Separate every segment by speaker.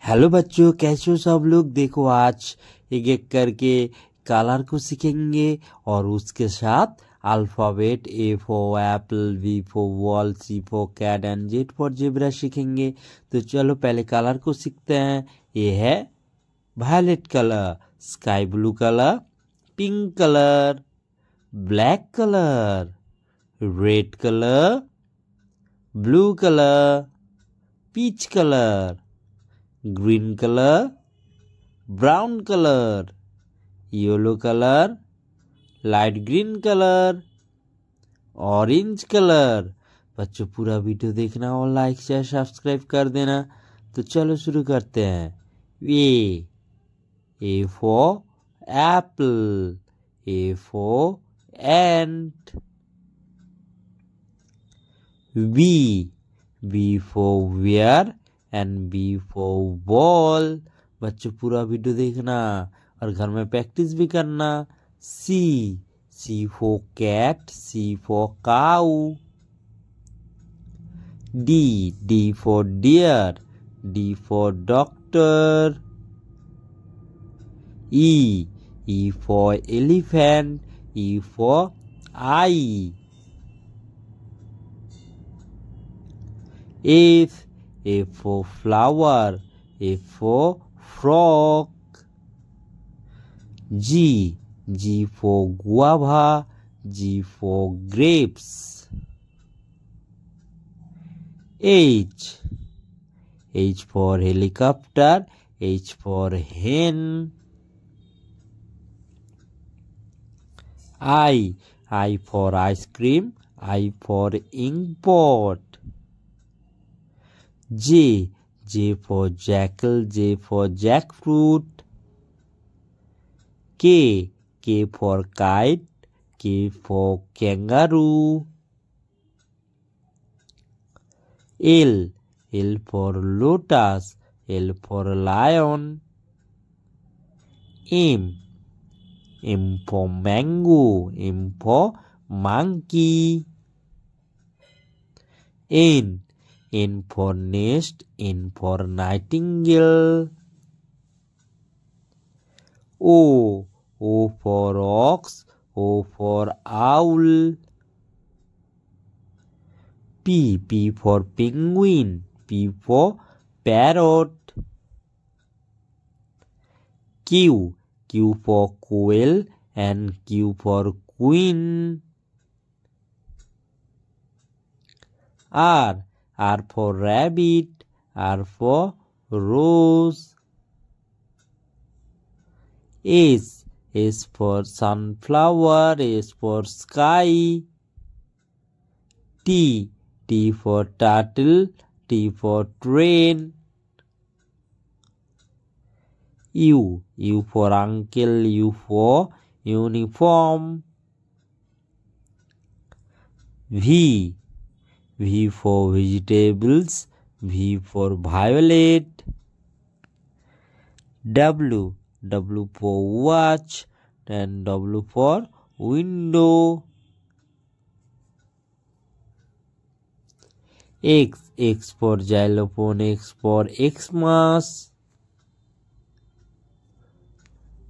Speaker 1: Hello बच्चों, कैसे हो सब लोग। देखो आज एक एक करके कलर को सीखेंगे और उसके साथ alphabet A for apple, B for ball, C for cat and Z for zebra सीखेंगे। तो चलो पहले कलर को सीखते हैं। ये है violet colour, sky blue colour, pink colour, black colour, red colour, blue colour, peach colour, green colour, brown colour, yellow colour, light green colour, orange colour. बच्चों पूरा वीडियो देखना और लाइक शेयर सब्सक्राइब कर देना। तो चलो शुरू करते हैं। A for apple, A for ant, B for bear and B for ball. बच्चों पूरा वीडियो देखना और घर में प्रैक्टिस भी करना। C for cat, C for cow. D for deer, D for doctor. E for elephant, E for eye. A for flower, A for frog. G for guava, G for grapes. H for helicopter, H for hen. I for ice cream, I for inkpot. J for jackal, J for jackfruit. K for kite, K for kangaroo. L for lotus, L for lion. M for mango, M for monkey. N for nest, N for nightingale. O for ox, O for owl. P for penguin, P for parrot. Q for quail and Q for queen. R for rabbit, R for rose. S for sunflower, S for sky. T for turtle, T for train. U for uncle, U for uniform. V for vegetables, V for violet. W for watch and W for window. X for xylophone, X for Xmas.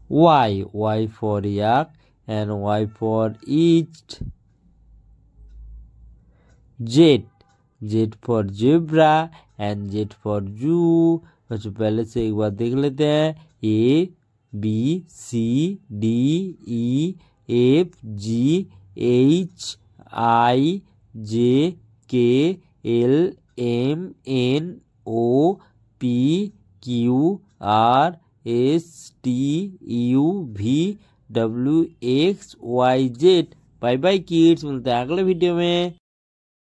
Speaker 1: Y for yak and Y for east. Z for zebra and Z for zoo. बच्चों पहले से एक बार देख लेते हैं। ABCDEFGHIJKLMNOPQRSTUVWXYZ। Bye by Keats, मिलते हैं अगले वीडियो में।